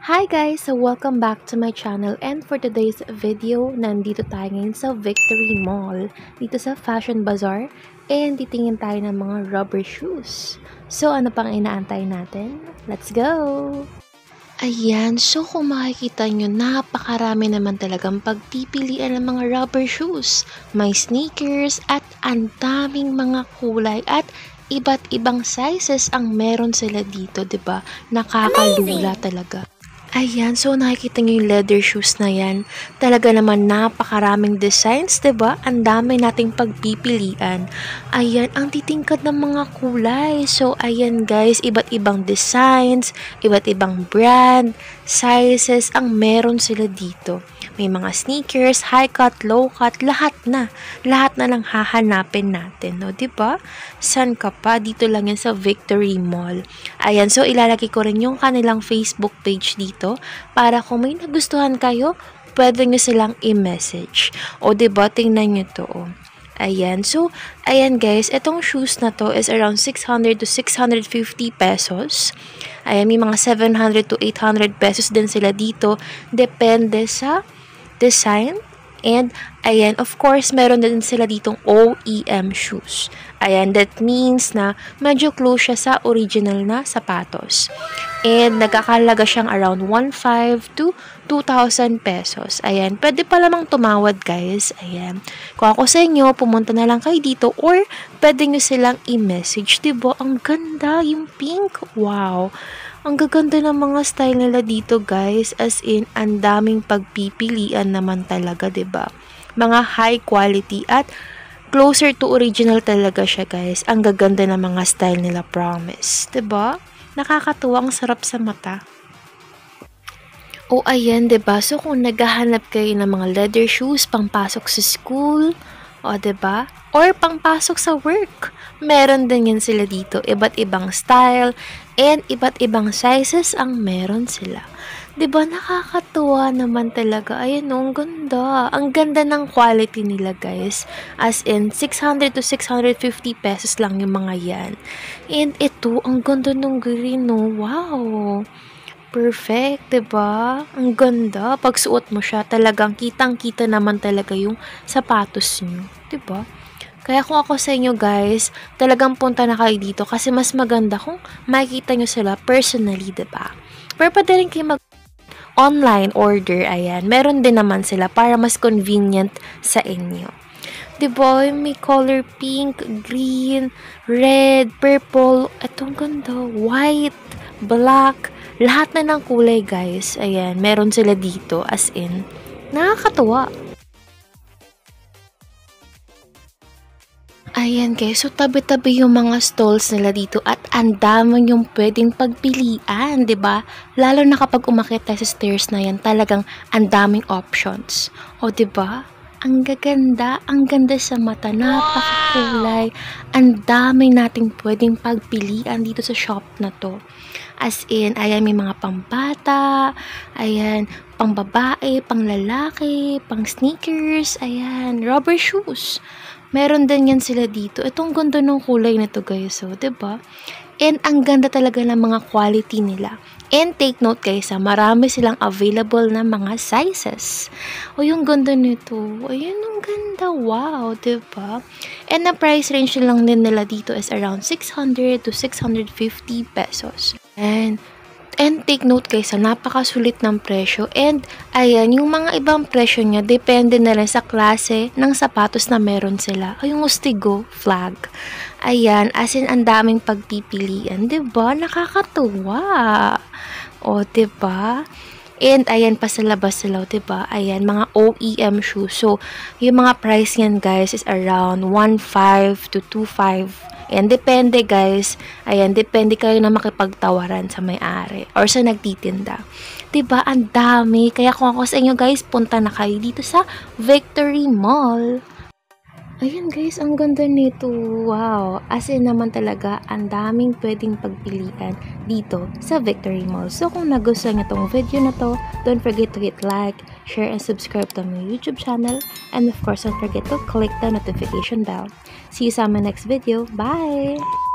Hi guys! So welcome back to my channel, and for today's video, nandito tayo ngayon sa Victory Mall, dito sa Fashion Bazaar, and titingin tayo ng mga rubber shoes. So ano pang inaantay natin? Let's go! Ayan, so kung makikita nyo, napakarami naman talagang pagpipilian ng mga rubber shoes. May sneakers at ang daming mga kulay at iba't ibang sizes ang meron sila dito, 'di ba? Nakakalula talaga. Ayan, so nakikita nyo yung leather shoes na yan. Talaga naman napakaraming designs, 'di ba? Ang dami nating pagpipilian. Ayan, ang titingkad ng mga kulay. So, ayan guys, iba't ibang designs, iba't ibang brand, sizes, ang meron sila dito. May mga sneakers, high cut, low cut, lahat na. Lahat na lang hahanapin natin, no? 'Di ba? San ka pa? Dito lang yan sa Victory Mall. Ayan, so ilalagay ko rin yung kanilang Facebook page dito para kung may nagustuhan kayo, pwede nyo silang i-message. O 'di ba? Tingnan nyo to, oh. Ayan. So, ayan guys, itong shoes na to is around 600 to 650 pesos. Ayan, may mga 700 to 800 pesos din sila dito. Depende sa design. And, ayan, of course, meron din sila ditong OEM shoes. Ayan, that means na medyo close siya sa original na sapatos. And, nagkakalaga siyang around 1,500 to 2,000 pesos. Ayan, pwede pa lamang tumawad, guys. Ayan, kung ako sa inyo, pumunta na lang kayo dito or pwede nyo silang i-message. Diba? Ang ganda, yung pink. Wow! Ang gaganda ng mga style nila dito, guys. As in, ang daming pagpipilian naman talaga, 'di ba? Mga high quality at closer to original talaga siya, guys. Ang gaganda ng mga style nila, promise. 'Di ba? Nakakatuwa, ang sarap sa mata. O ayan, 'di ba? So kung naghahanap kayo ng mga leather shoes pangpasok sa school, o 'di ba? Or pangpasok sa work, meron din yan sila dito. Iba't ibang style and iba't ibang sizes ang meron sila. 'Di ba? Nakakatuwa naman talaga. Ayan, ang ganda. Ang ganda ng quality nila, guys. As in 600 to 650 pesos lang yung mga yan. And ito, ang ganda ng green, no? Wow. Perfect, 'di ba? Ang ganda. Pag suot mo siya, talagang kitang-kita naman talaga yung sapatos niyo, 'di ba? Kaya kung ako sa inyo, guys, talagang punta na kayo dito kasi mas maganda kung makikita nyo sila personally, 'di ba? Pero pwede rin kayo online order, ayan. Meron din naman sila para mas convenient sa inyo. 'Di ba? May color pink, green, red, purple, etong ganda, white, black, lahat na ng kulay, guys. Ayan, meron sila dito, as in, nakakatuwa. Ayan guys, so tabi-tabi yung mga stalls nila dito at ang dami yung pwedeng pagpilian, 'di ba? Lalo na kapag umakyat tayo sa stairs na yan, talagang ang daming options. O 'di ba? Ang gaganda, ang ganda sa mata, napakakulay. Ang dami nating pwedeng pagpilian dito sa shop na to. As in, ayan, may mga pambata, ayan, pang babae, pang lalaki, pang sneakers, ayan, rubber shoes. Meron din yan sila dito. Itong ganda ng kulay nito, guys, so, 'di ba? And ang ganda talaga ng mga quality nila. And take note, guys, marami silang available na mga sizes. O, yung ganda nito. Ayun, ang ganda. Wow, 'di ba? And the price range lang din nila dito is around 600 to 650 pesos. And take note, guys, napakasulit ng presyo. And ayan, yung mga ibang presyo niya, depende na rin sa klase ng sapatos na meron sila. O yung Ustigo flag. Ayan, as in, ang daming pagpipilian. 'Di ba? Nakakatuwa. O, 'di ba? And ayan pa sa labas sila, 'di ba? Ayan, mga OEM shoes. So, yung mga price niyan, guys, is around 1,500 to 2,500. And depende, guys. Ayan, depende kayo na makipagtawaran sa may-ari or sa nagtitinda. 'Di ba? Ang dami. Kaya kung ako sa inyo, guys, punta na kayo dito sa Victory Mall. Ayan, guys, ang ganda nito. Wow. As in naman talaga, ang daming pwedeng pagpilian dito sa Victory Mall. So kung nagustuhan niyo tong video na to, don't forget to hit like, share, and subscribe to my YouTube channel. And of course, don't forget to click the notification bell. See you sa my next video. Bye!